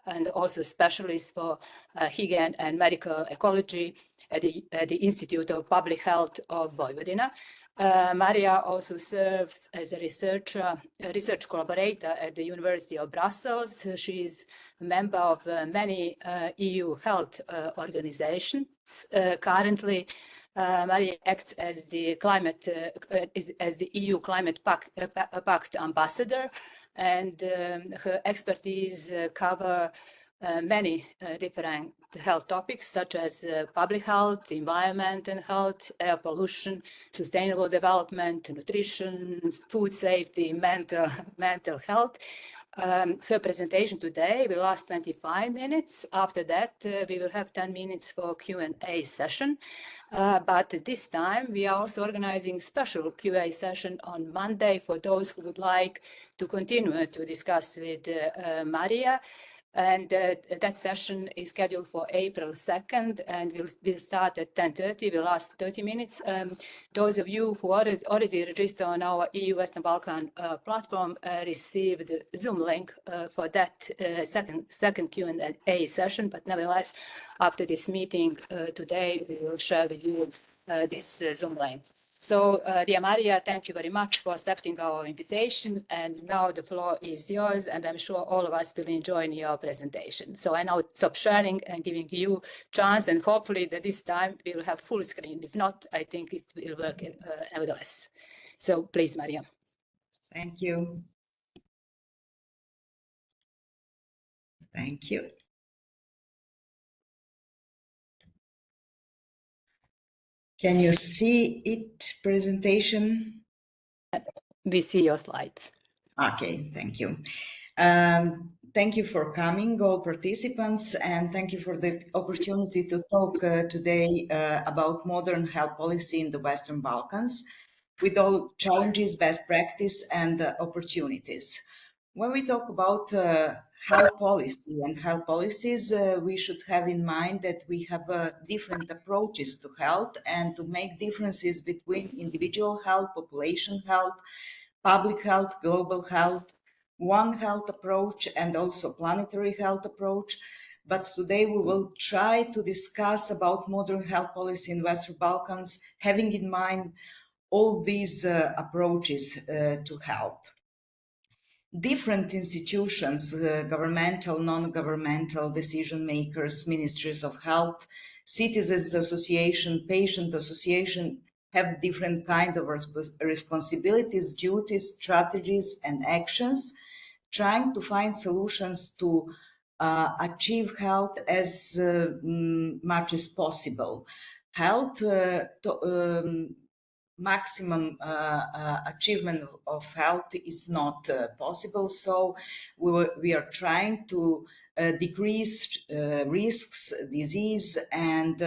and also specialist for hygiene and medical ecology at the Institute of Public Health of Vojvodina. Marija also serves as a research collaborator at the University of Brussels. She is a member of many EU health organizations. Currently, Marija acts as the EU Climate Pact ambassador, and her expertise cover many different health topics such as public health, environment and health, air pollution, sustainable development, nutrition, food safety, mental health. Her presentation today will last 25 minutes. After that, we will have 10 minutes for Q&A session. But this time, we are also organizing special Q&A session on Monday for those who would like to continue to discuss with Marija. And that session is scheduled for April 2nd, and will start at 10:30. Will last 30 minutes. Those of you who already registered on our EU Western Balkan platform received the Zoom link for that second Q&A session. But nevertheless, after this meeting today, we will share with you this Zoom link. So, dear Marija, thank you very much for accepting our invitation. And now the floor is yours, and I'm sure all of us will enjoy your presentation. So I now stop sharing and giving you chance, and hopefully that this time we will have full screen. If not, I think it will work nevertheless. So please, Marija. Thank you. Thank you. Can you see it, presentation? We see your slides. Okay, thank you. Thank you for coming, all participants, and thank you for the opportunity to talk today about modern health policy in the Western Balkans, with all challenges, best practice, and opportunities. When we talk about health policy and health policies, we should have in mind that we have different approaches to health, and to make differences between individual health, population health, public health, global health, One Health approach, and also planetary health approach. But today we will try to discuss about modern health policy in Western Balkans, having in mind all these approaches to health. Different institutions, governmental, non-governmental, decision makers, ministries of health, citizens association, patient association, have different kind of responsibilities, duties, strategies, and actions, trying to find solutions to achieve health as much as possible. Health, maximum achievement of health is not possible, so we are trying to decrease risks, disease, and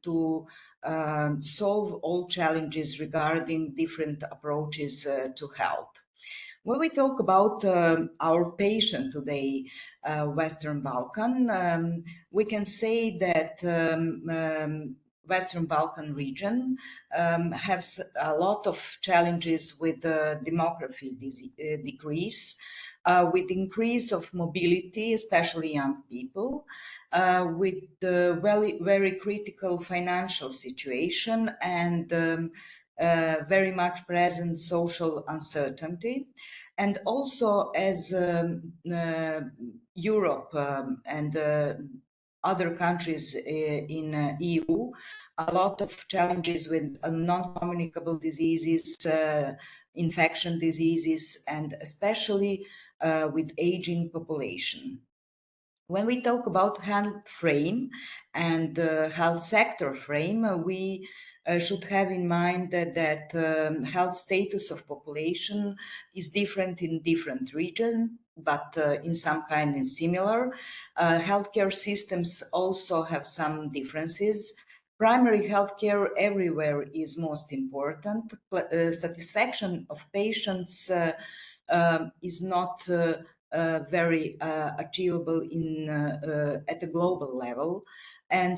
to solve all challenges regarding different approaches to health. When we talk about our patient today, Western Balkan, we can say that Western Balkan region has a lot of challenges with demography decrease, with increase of mobility, especially young people, with the very critical financial situation, and very much present social uncertainty. And also, as Europe and other countries in EU, a lot of challenges with non-communicable diseases, infection diseases, and especially with aging population. When we talk about health frame and health sector frame, we should have in mind that health status of population is different in different regions, but in some kind is similar. Healthcare systems also have some differences. Primary healthcare everywhere is most important. Satisfaction of patients is not very achievable at the global level, and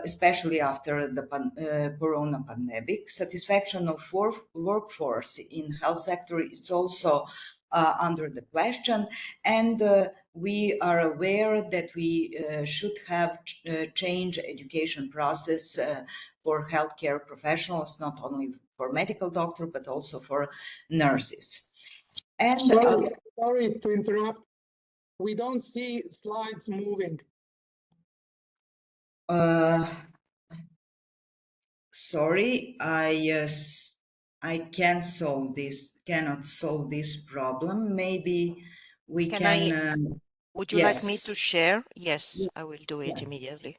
especially after the corona pandemic. Satisfaction of workforce in health sector is also under the question, and we are aware that we should have change education process for healthcare professionals, not only for medical doctor, but also for nurses. And sorry to interrupt. We don't see slides moving. Sorry, I cannot solve this problem. Maybe we can. Would you like me to share? Yes, I will do it immediately.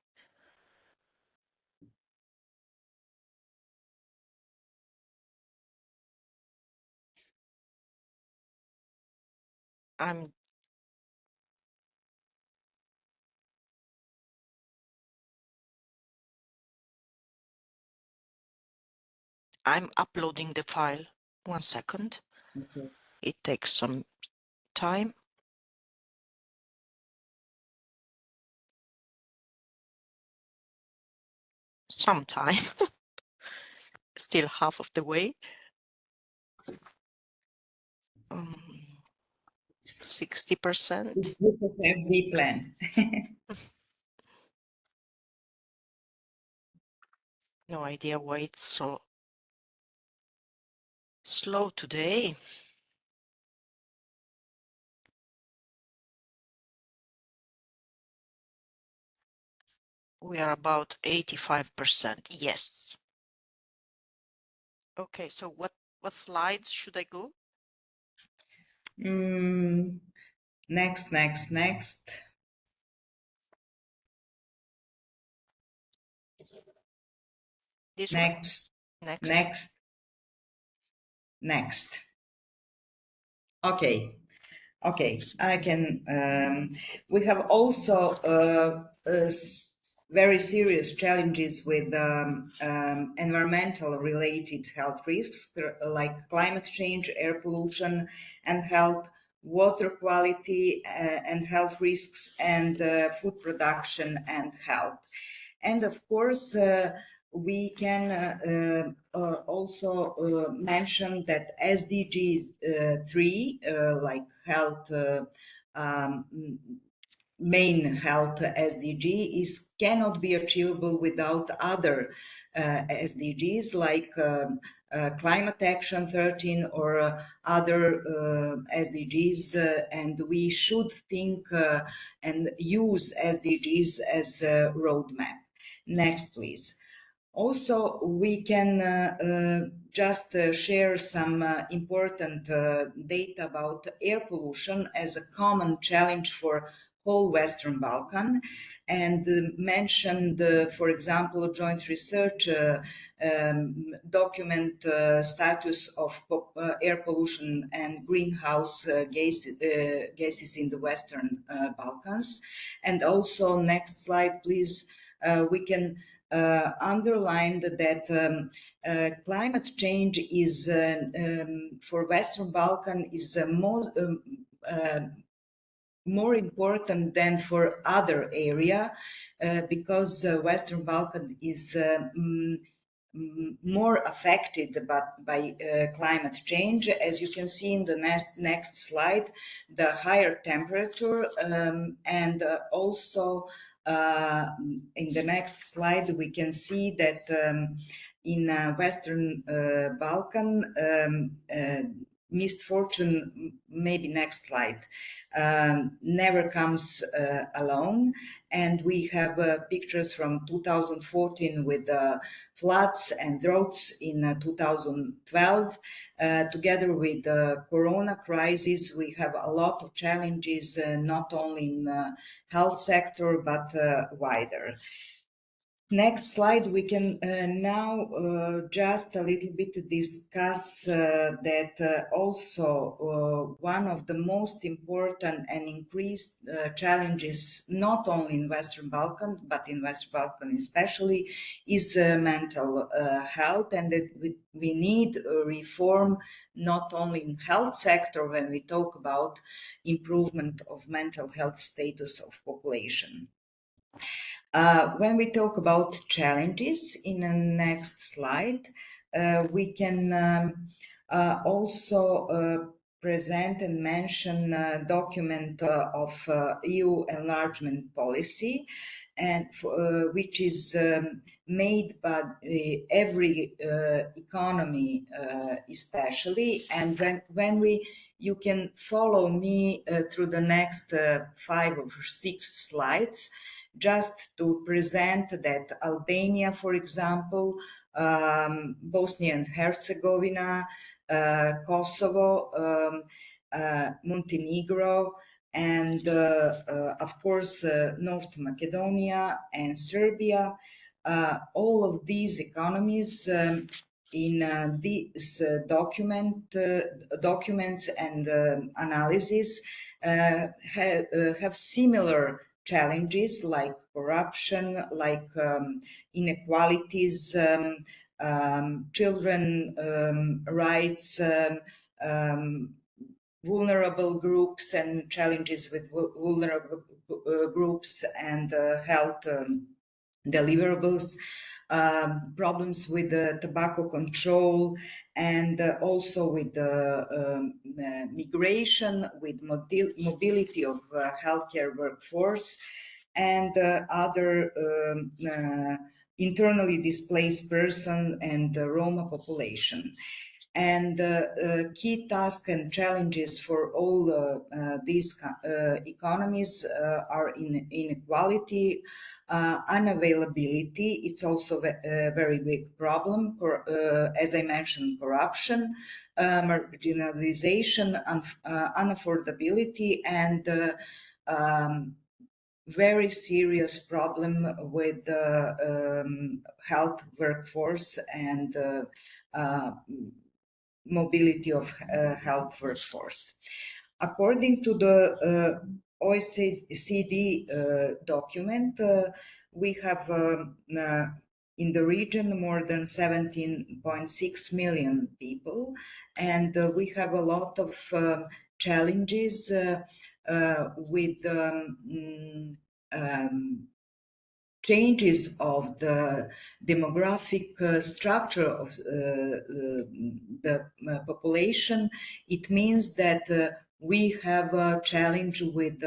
I'm uploading the file. 1 second. Okay. It takes some time. Some time. Still half of the way. 60%. FD plan. No idea why it's so slow today. We are about 85%. Yes. Okay, so what slides should I go? Next. This next. One? Next. Okay, I can. We have also very serious challenges with environmental related health risks like climate change, air pollution and health, water quality and health risks, and food production and health. And of course, we can also mention that SDGs 3, like health, main health SDG cannot be achievable without other SDGs like climate action 13 or other SDGs, and we should think and use SDGs as a roadmap. Next, please. Also, we can just share some important data about air pollution as a common challenge for whole Western Balkan, and mention, for example, joint research document status of air pollution and greenhouse gases in the Western Balkans. And also, next slide, please. We can underline that climate change is for Western Balkan is more important than for other area because Western Balkan is more affected by climate change. As you can see in the next slide, the higher temperature and also in the next slide we can see that in Western Balkan misfortune, maybe next slide, never comes alone. And we have pictures from 2014 with floods and droughts in 2012. Together with the corona crisis, we have a lot of challenges, not only in the health sector, but wider. Next slide, we can now just a little bit discuss that also one of the most important and increased challenges, not only in Western Balkan, but in Western Balkan especially, is mental health, and that we need a reform not only in health sector when we talk about improvement of mental health status of population. When we talk about challenges in the next slide, we can also present and mention a document of EU enlargement policy, and which is made by every economy, especially. And when you can follow me through the next 5 or 6 slides, just to present that Albania, for example, Bosnia and Herzegovina, Kosovo, Montenegro, and of course North Macedonia and Serbia. All of these economies in these documents and analysis have similar challenges like corruption, like inequalities, children rights, vulnerable groups and challenges with vulnerable groups, and health deliverables, problems with tobacco control, and also with migration, with mobility of healthcare workforce, and other internally displaced person and Roma population. And key tasks and challenges for all these economies are inequality, unavailability. It's also a very big problem. As I mentioned, corruption, marginalization, unaffordability, and very serious problem with health workforce and mobility of health workforce. According to the OECD document, we have in the region more than 17.6 million people, and we have a lot of challenges with changes of the demographic structure of the population. It means that we have a challenge with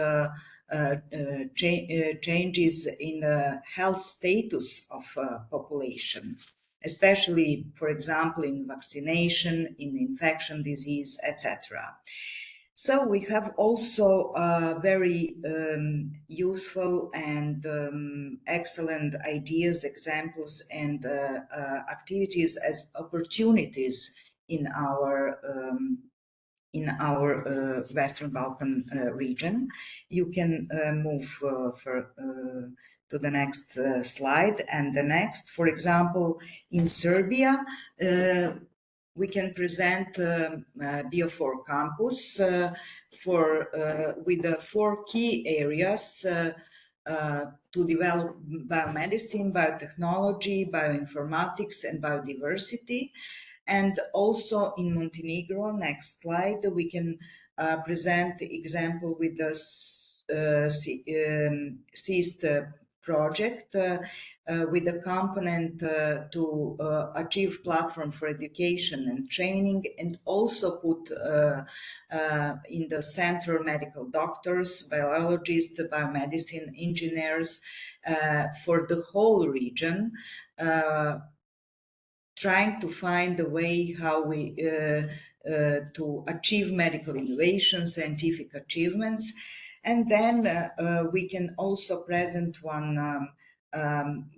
changes in the health status of population, especially, for example, in vaccination, in infection disease, etc. So we have also very useful and excellent ideas, examples, and activities as opportunities in our Western Balkan region. You can move to the next slide and the next. For example, in Serbia, we can present Bio4 campus with the 4 key areas to develop biomedicine, biotechnology, bioinformatics, and biodiversity. And also in Montenegro, next slide, we can present example with the CIST project, with a component to achieve platform for education and training, and also put in the center medical doctors, biologists, biomedicine engineers for the whole region, trying to find a way how we to achieve medical innovation, scientific achievements. And then we can also present one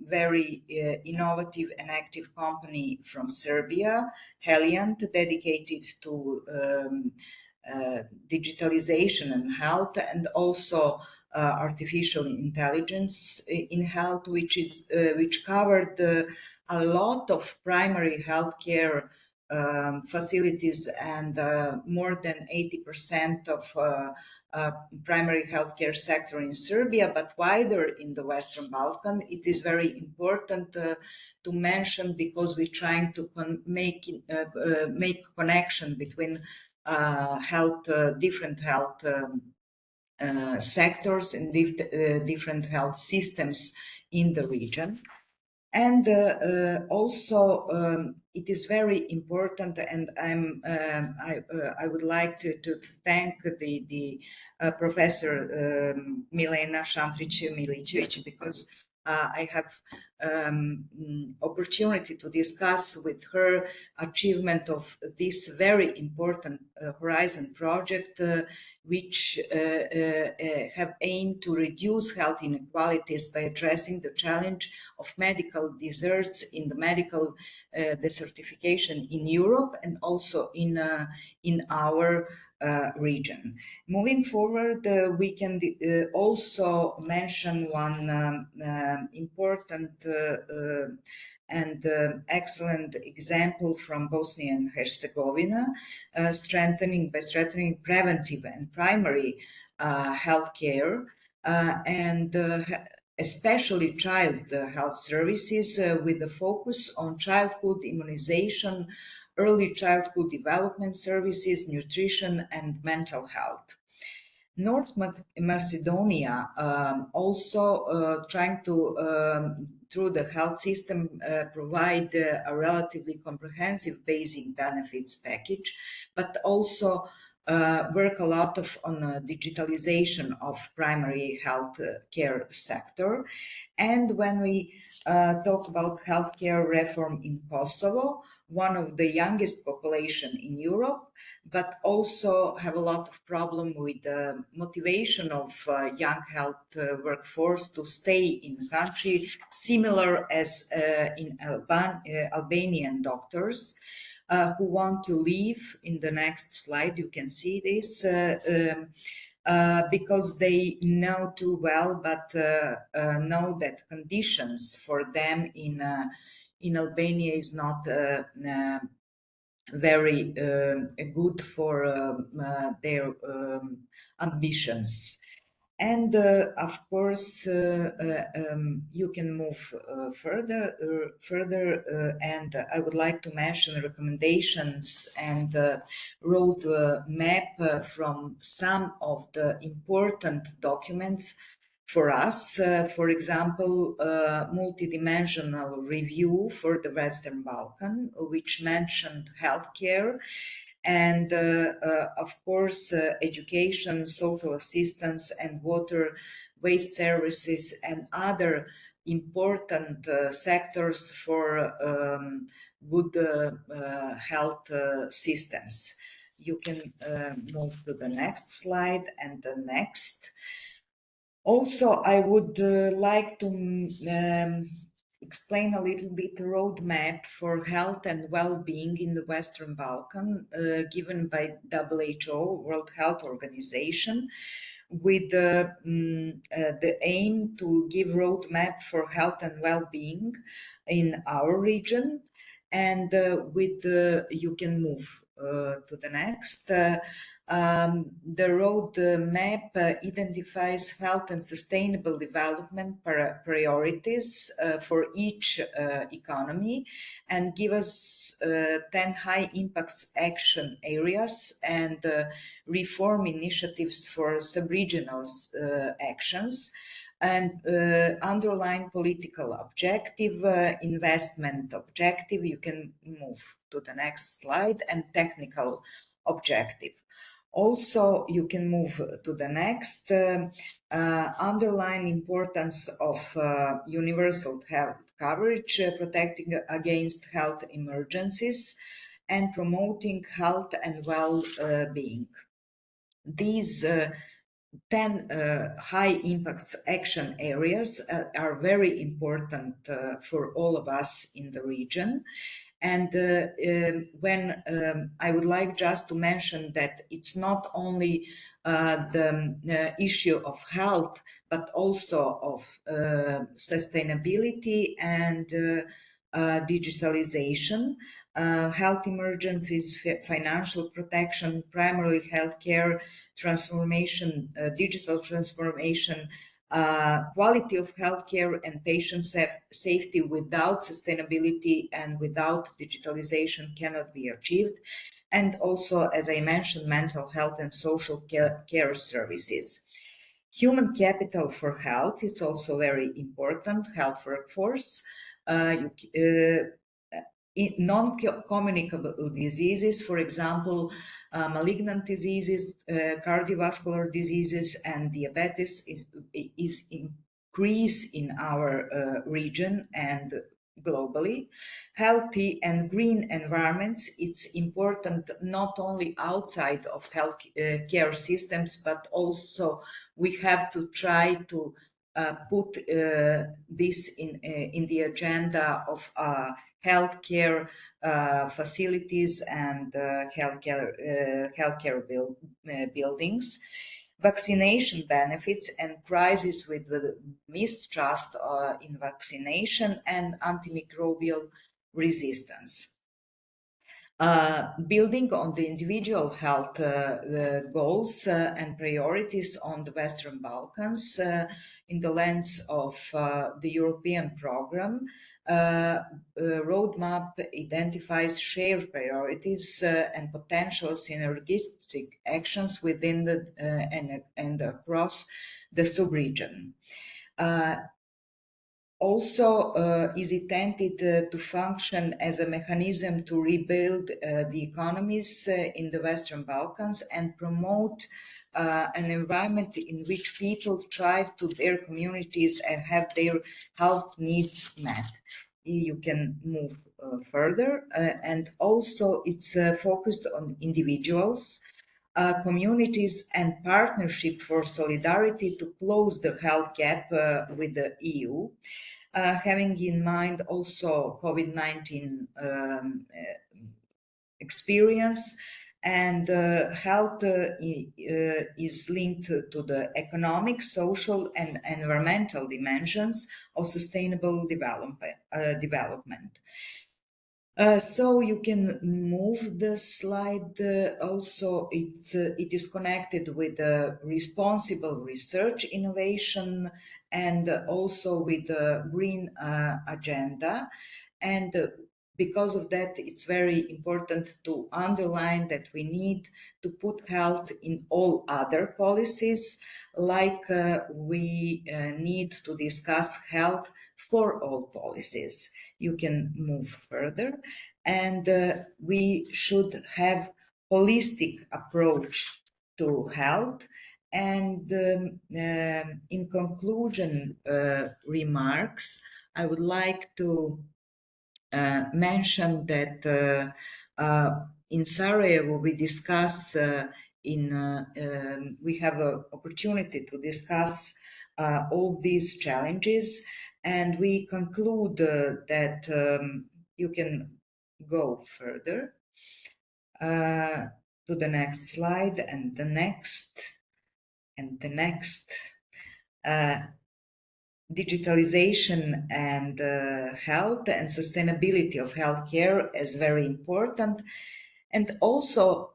very innovative and active company from Serbia, Heliant, dedicated to digitalization and health, and also artificial intelligence in health, which covered a lot of primary healthcare facilities, and more than 80% of primary healthcare sector in Serbia, but wider in the Western Balkan. It is very important to mention, because we're trying to make connection between different health sectors and different health systems in the region. And also it is very important, and I would like to thank the Professor Milena Šantrić-Milićević, because I have opportunity to discuss with her achievement of this very important Horizon project, which have aimed to reduce health inequalities by addressing the challenge of medical deserts in the medical desertification in Europe and also in our region. Moving forward, we can also mention one important and excellent example from Bosnia and Herzegovina, strengthening preventive and primary health care and especially child health services with a focus on childhood immunization, early childhood development services, nutrition, and mental health. North Macedonia also trying to, through the health system, provide a relatively comprehensive basic benefits package, but also work a lot on digitalization of primary health care sector. And when we talk about healthcare reform in Kosovo, one of the youngest population in Europe, but also have a lot of problem with the motivation of young health workforce to stay in the country, similar as in Albanian doctors who want to leave. In the next slide, you can see this. Because they know too well, but know that conditions for them in Albania is not very good for their ambitions. And of course, you can move further, and I would like to mention recommendations and road map from some of the important documents for us. For example, multidimensional review for the Western Balkans, which mentioned healthcare, and of course education, social assistance, and water, waste services, and other important sectors for good health systems. You can move to the next slide and the next. Also, I would like to explain a little bit the roadmap for health and well-being in the Western Balkans, given by WHO, World Health Organization, with the aim to give roadmap for health and well-being in our region. And you can move to the next. The road map identifies health and sustainable development priorities for each economy and give us 10 high impacts action areas and reform initiatives for sub-regional actions, and underline political objective, investment objective. You can move to the next slide, and technical objective. Also, you can move to the next, underline importance of universal health coverage, protecting against health emergencies, and promoting health and well-being. These 10 high impacts action areas are very important for all of us in the region. And when I would like just to mention that it's not only the issue of health, but also of sustainability and digitalization, health emergencies, financial protection, primary healthcare transformation, digital transformation, quality of healthcare, and patient safety without sustainability and without digitalization cannot be achieved. And also, as I mentioned, mental health and social care services. Human capital for health is also very important, health workforce. non-communicable diseases, for example, malignant diseases, cardiovascular diseases, and diabetes is increase in our region and globally. Healthy and green environments, it's important not only outside of health care systems, but also we have to try to put this in the agenda of healthcare facilities and healthcare buildings. Vaccination benefits and crisis with the mistrust in vaccination and antimicrobial resistance. Building on the individual health goals and priorities on the Western Balkans in the lens of the European program, roadmap identifies shared priorities and potential synergistic actions within the and across the sub-region. Also is intended to function as a mechanism to rebuild the economies in the Western Balkans and promote an environment in which people thrive to their communities and have their health needs met. You can move further, and also it's focused on individuals, communities, and partnership for solidarity to close the health gap with the EU. Having in mind also COVID-19 experience, and health is linked to the economic, social, and environmental dimensions of sustainable development. So you can move the slide. Also, it is connected with responsible research, innovation, and also with the green agenda. And because of that, it's very important to underline that we need to put health in all other policies, like we need to discuss health for all policies. You can move further, and we should have holistic approach to health. And in conclusion remarks, I would like to mention that in Sarajevo we discuss we have an opportunity to discuss all these challenges, and we conclude that you can go further to the next slide and the next and the next. Digitalization and health and sustainability of healthcare is very important, and also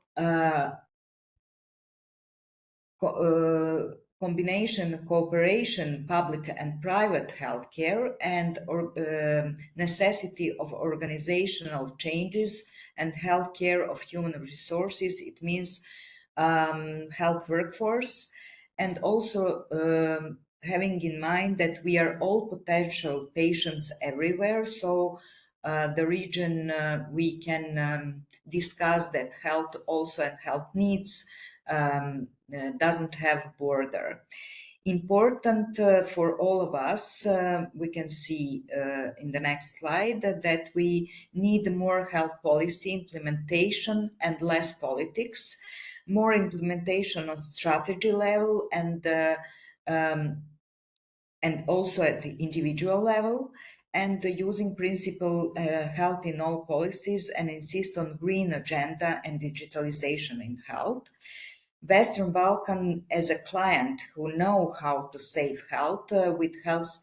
combination, cooperation, public and private healthcare, and necessity of organizational changes and healthcare of human resources. It means health workforce, and also having in mind that we are all potential patients everywhere. So the region, we can discuss that health also and health needs doesn't have border. Important for all of us, we can see in the next slide that we need more health policy implementation and less politics, more implementation on strategy level and also at the individual level, and using principle health in all policies and insist on green agenda and digitalization in health. Western Balkan as a client who know how to save health with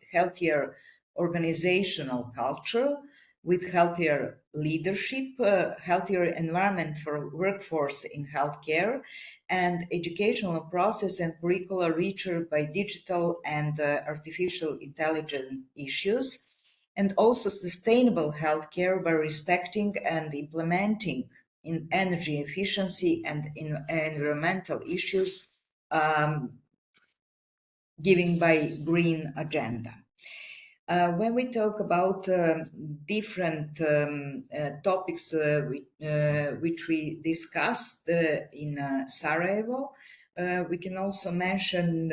healthier organizational culture, with healthier leadership, healthier environment for workforce in healthcare, and educational process and curricula richer by digital and artificial intelligence issues, and also sustainable healthcare by respecting and implementing in energy efficiency and in environmental issues given by green agenda. When we talk about different topics which we discussed in Sarajevo, we can also mention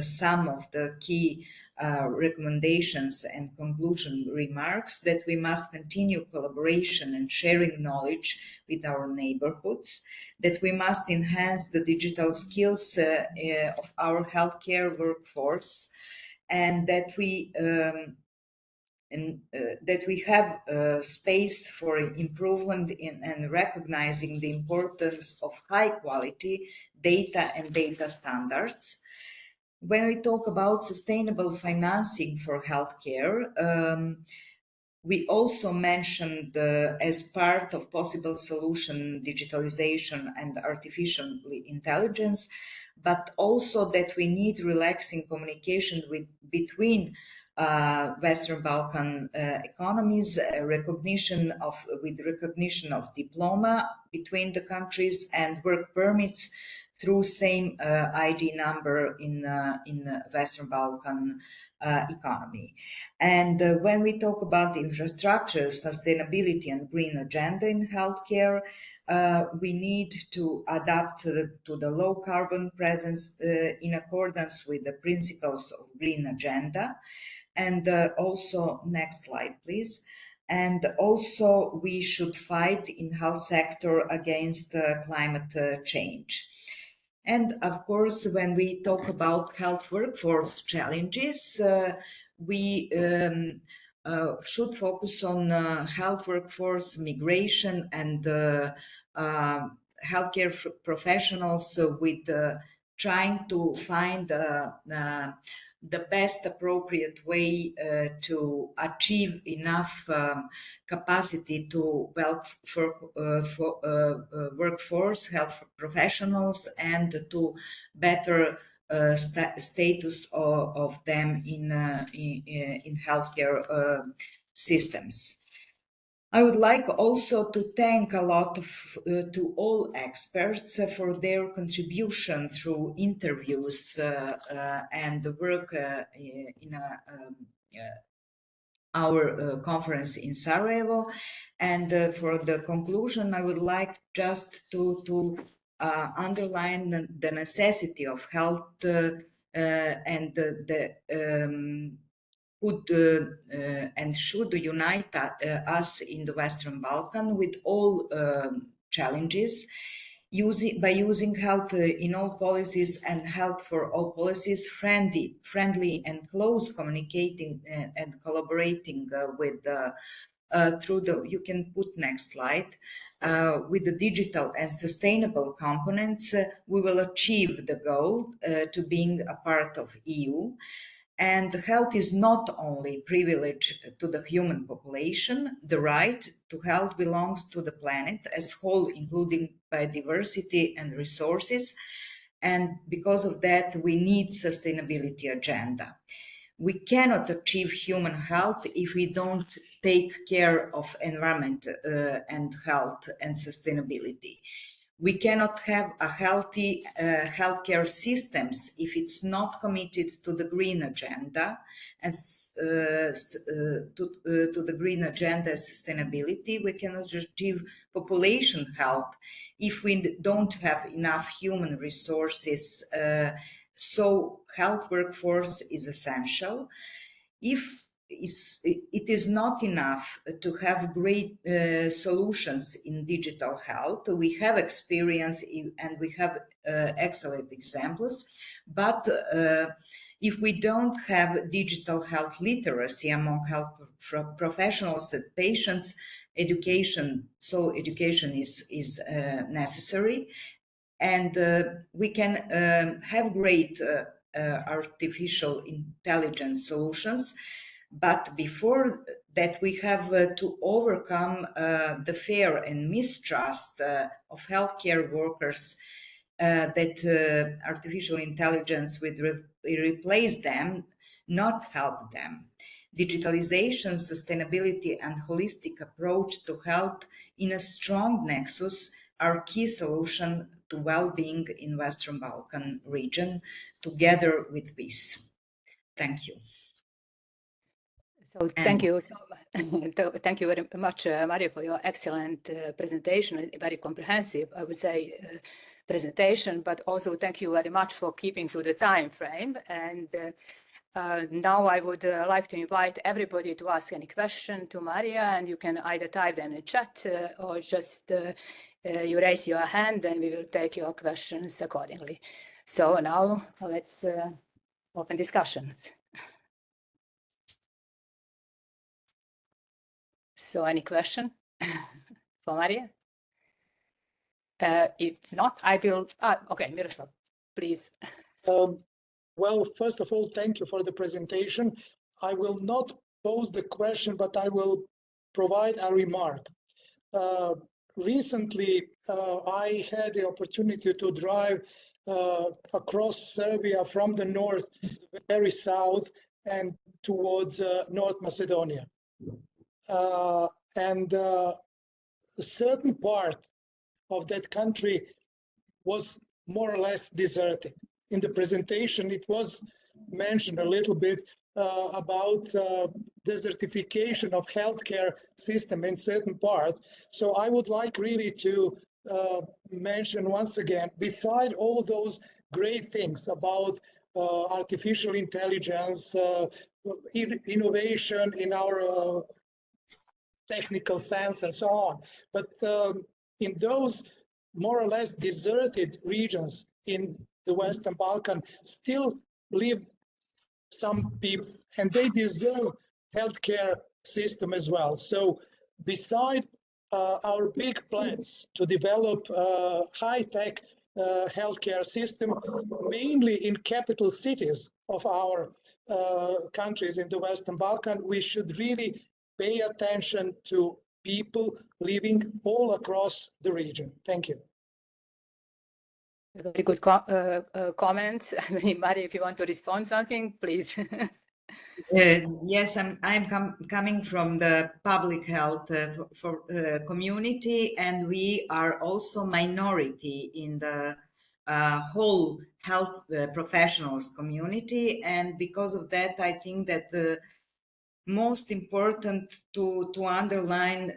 some of the key recommendations and conclusion remarks: that we must continue collaboration and sharing knowledge with our neighborhoods, that we must enhance the digital skills of our healthcare workforce, and that we have space for improvement in and recognizing the importance of high quality data and data standards. When we talk about sustainable financing for healthcare, we also mentioned as part of possible solution digitalization and artificial intelligence, but also that we need relaxing communication between Western Balkan economies, recognition of diploma between the countries, and work permits through same ID number in Western Balkan economy. And when we talk about infrastructure, sustainability, and green agenda in healthcare, we need to adapt to the low carbon presence in accordance with the principles of green agenda. And also, next slide, please. And also, we should fight in health sector against climate change. And of course, when we talk about health workforce challenges, we should focus on health workforce migration and healthcare professionals with trying to find the best appropriate way to achieve enough capacity to workforce, health professionals, and to better status of them in healthcare systems. I would like also to thank a lot to all experts for their contribution through interviews and the work in our conference in Sarajevo. And for the conclusion, I would like just to underline the necessity of health and the could and should unite us in the Western Balkan with all challenges, by using health in all policies and health for all policies, friendly and close communicating and collaborating with through the, you can put next slide, with the digital and sustainable components, we will achieve the goal to being a part of EU. And health is not only privilege to the human population. The right to health belongs to the planet as whole, including biodiversity and resources. And because of that, we need sustainability agenda. We cannot achieve human health if we don't take care of environment and health and sustainability. We cannot have a healthy healthcare systems if it's not committed to the green agenda and to the green agenda sustainability. We cannot achieve population health if we don't have enough human resources. So health workforce is essential. If it is not enough to have great solutions in digital health. We have experience and we have excellent examples, but if we don't have digital health literacy among health professionals and patients, education is necessary, and we can have great artificial intelligence solutions. But before that, we have to overcome the fear and mistrust of healthcare workers that artificial intelligence would replace them, not help them. Digitalization, sustainability, and holistic approach to health in a strong nexus are key solution to well-being in Western Balkan region, together with peace. Thank you. So thank you so much. Thank you very much, Marija, for your excellent presentation, very comprehensive, I would say, presentation, but also thank you very much for keeping to the time frame. And now I would like to invite everybody to ask any question to Marija, and you can either type them in the chat or just you raise your hand and we will take your questions accordingly. So now let's open discussions. So any question for Marija? If not, I will, okay, Miroslav, please. Well, first of all, thank you for the presentation. I will not pose the question, but I will provide a remark. Recently, I had the opportunity to drive across Serbia from the north, very south, and towards North Macedonia. And a certain part of that country was more or less deserted. In the presentation, it was mentioned a little bit about desertification of healthcare system in certain parts. So I would like really to mention once again, beside all those great things about artificial intelligence, innovation in our technical sense and so on, but in those more or less deserted regions in the Western Balkans still live some people, and they deserve healthcare system as well. So beside our big plans to develop high-tech healthcare system, mainly in capital cities of our countries in the Western Balkans, we should really pay attention to people living all across the region. Thank you. Very good comments. Marija, if you want to respond something, please. Yes, I'm coming from the public health community, and we are also minority in the whole health professionals community, and because of that, I think that the most important to underline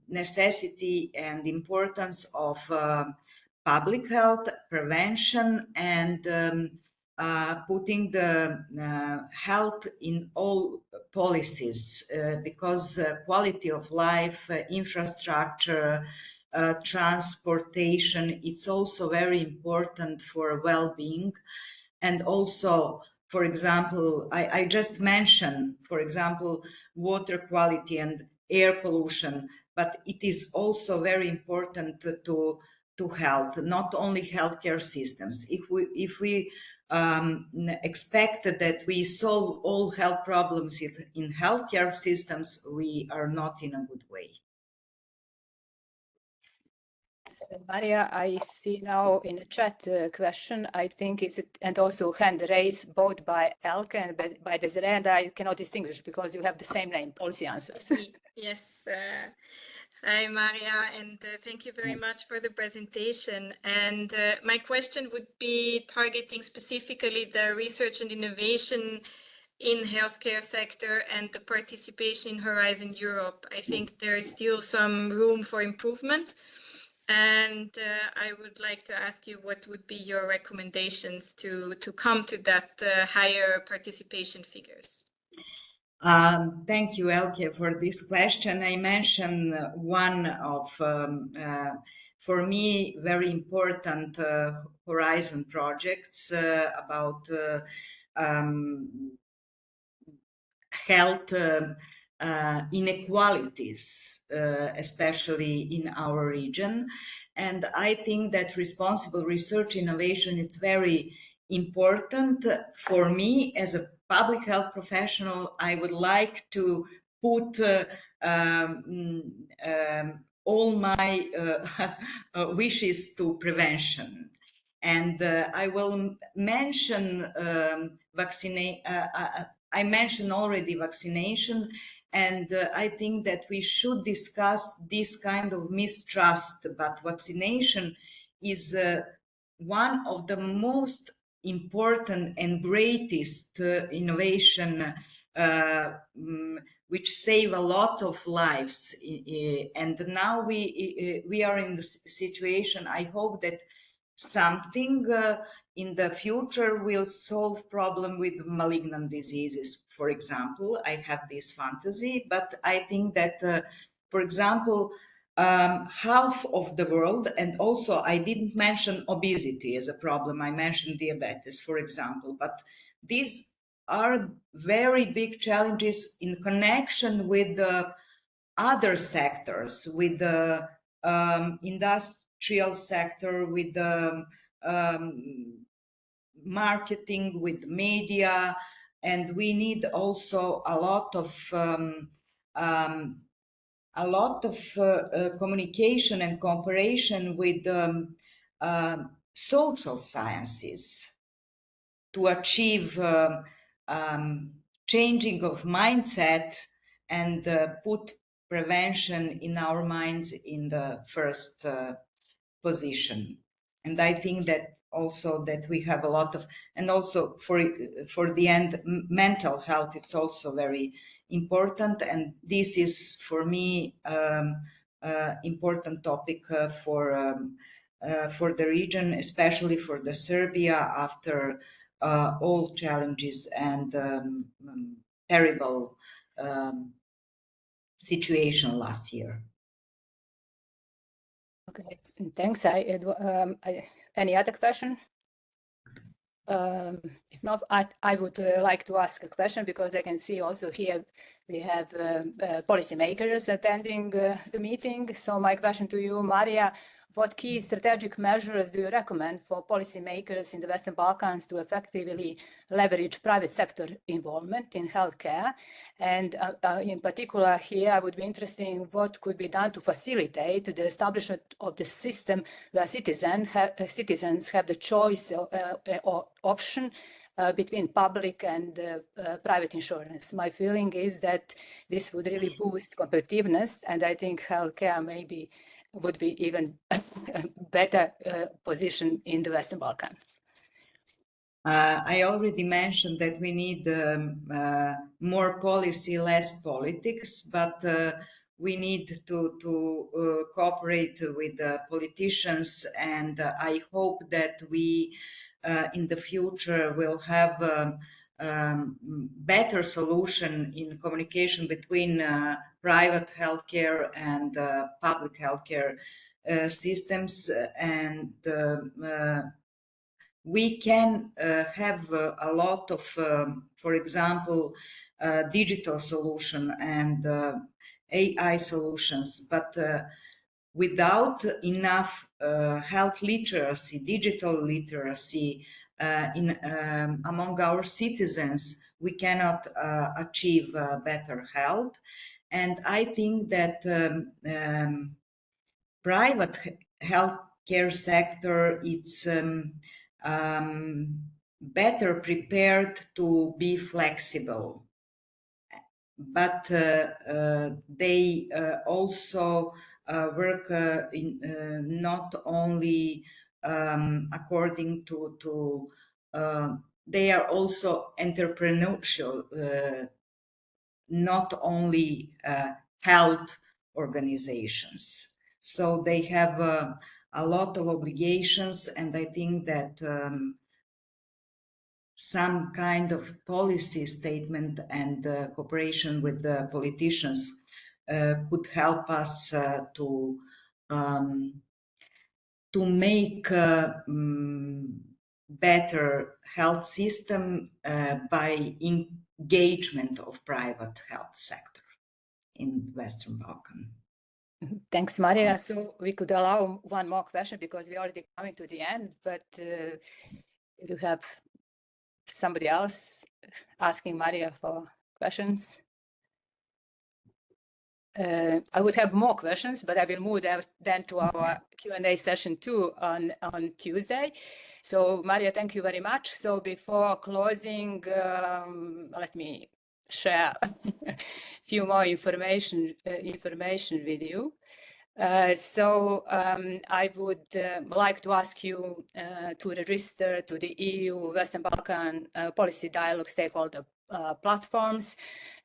necessity and importance of public health prevention and putting the health in all policies because quality of life, infrastructure, transportation, it's also very important for well-being. And also, for example, I just mentioned, for example, water quality and air pollution, but it is also very important to health, not only healthcare systems. If we expect that we solve all health problems in healthcare systems, we are not in a good way. Marija, I see now in the chat question, I think it's, and also hand raised both by Elke and by Desiree, and I cannot distinguish because you have the same name, policy answers. Yes. Hi, Marija, and thank you very much for the presentation. And my question would be targeting specifically the research and innovation in healthcare sector and the participation in Horizon Europe. I think there is still some room for improvement. And I would like to ask you what would be your recommendations to come to that higher participation figures? Thank you, Elke, for this question. I mentioned one of, for me, very important Horizon projects about health inequalities, especially in our region. And I think that responsible research innovation is very important. For me, as a public health professional, I would like to put all my wishes to prevention. And I will mention I mentioned already vaccination, and I think that we should discuss this kind of mistrust, but vaccination is one of the most important and greatest innovation which save a lot of lives. And now we are in the situation, I hope that something in the future will solve problem with malignant diseases. For example, I have this fantasy, but I think that, for example, half of the world, and also I didn't mention obesity as a problem, I mentioned diabetes, for example, but these are very big challenges in connection with the other sectors, with the industrial sector, with the marketing, with media, and we need also a lot of communication and cooperation with social sciences to achieve changing of mindset and put prevention in our minds in the first position. And I think that also that we have a lot of, and also for the end, mental health, it's also very important. And this is for me important topic for the region, especially for the Serbia after all challenges and terrible situation last year. Okay, thanks. Any other question? If not, I would like to ask a question, because I can see also here we have policymakers attending the meeting. So my question to you, Marija, what key strategic measures do you recommend for policymakers in the Western Balkans to effectively leverage private sector involvement in healthcare? And in particular here, I would be interested in what could be done to facilitate the establishment of the system where citizens have the choice or option between public and private insurance. My feeling is that this would really boost competitiveness, and I think healthcare maybe would be even better position in the Western Balkans. I already mentioned that we need more policy, less politics, but we need to cooperate with politicians, and I hope that we in the future will have better solution in communication between private healthcare and public healthcare systems, and we can have a lot of, for example, digital solution and AI solutions, but without enough health literacy, digital literacy among our citizens, we cannot achieve better health. And I think that private healthcare sector is better prepared to be flexible, but they also work not only according to they are also entrepreneurial, not only health organizations. So they have a lot of obligations, and I think that some kind of policy statement and cooperation with the politicians could help us to make better health system by engagement of private health sector in Western Balkan. Thanks, Marija. So we could allow one more question because we're already coming to the end, but you have somebody else asking Marija for questions. I would have more questions, but I will move then to our Q&A session 2 on Tuesday. So Marija, thank you very much. So before closing, let me share a few more information with you. I would like to ask you to register to the EU Western Balkan Policy Dialogue Stakeholder platforms.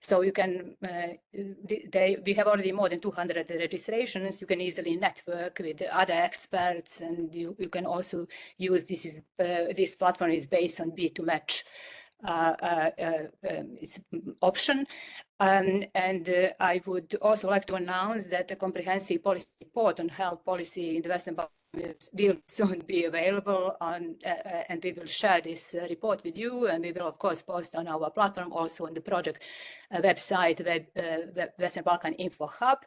So you can, we have already more than 200 registrations. You can easily network with other experts, and you can also use this platform is based on B2Match its option. And I would also like to announce that a comprehensive policy report on health policy in the Western Balkans will soon be available on, and we will share this report with you, and we will of course post on our platform, also on the project website, Western Balkan Info Hub.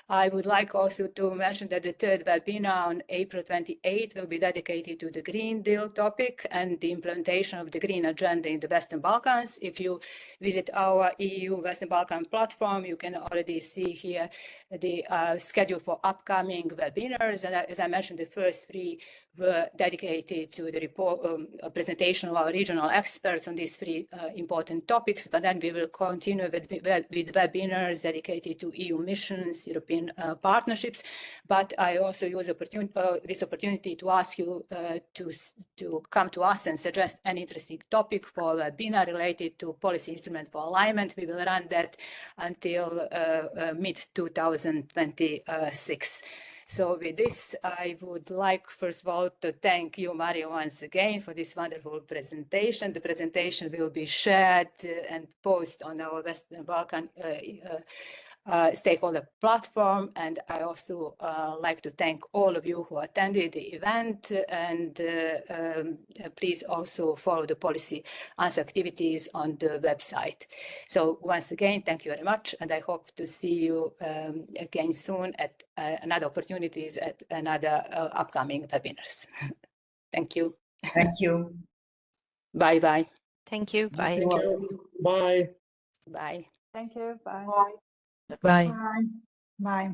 I would like also to mention that the third webinar on April 28 will be dedicated to the Green Deal topic and the implementation of the Green Agenda in the Western Balkans. If you visit our EU Western Balkan platform, you can already see here the schedule for upcoming webinars. And as I mentioned, the first three were dedicated to the report, presentation of our regional experts on these three important topics. But then we will continue with webinars dedicated to EU missions, European partnerships. But I also use this opportunity to ask you to come to us and suggest an interesting topic for a webinar related to policy instrument for alignment. We will run that until mid-2026. So with this, I would like, first of all, to thank you, Marija, once again for this wonderful presentation. The presentation will be shared and posted on our Western Balkan stakeholder platform. And I also like to thank all of you who attended the event, and please also follow the policy answer activities on the website. So once again, thank you very much, and I hope to see you again soon at another opportunities at another upcoming webinars. Thank you. Thank you. Bye-bye. Thank you. Bye. Thank you. Bye. Bye. Thank you. Bye. Bye. Bye.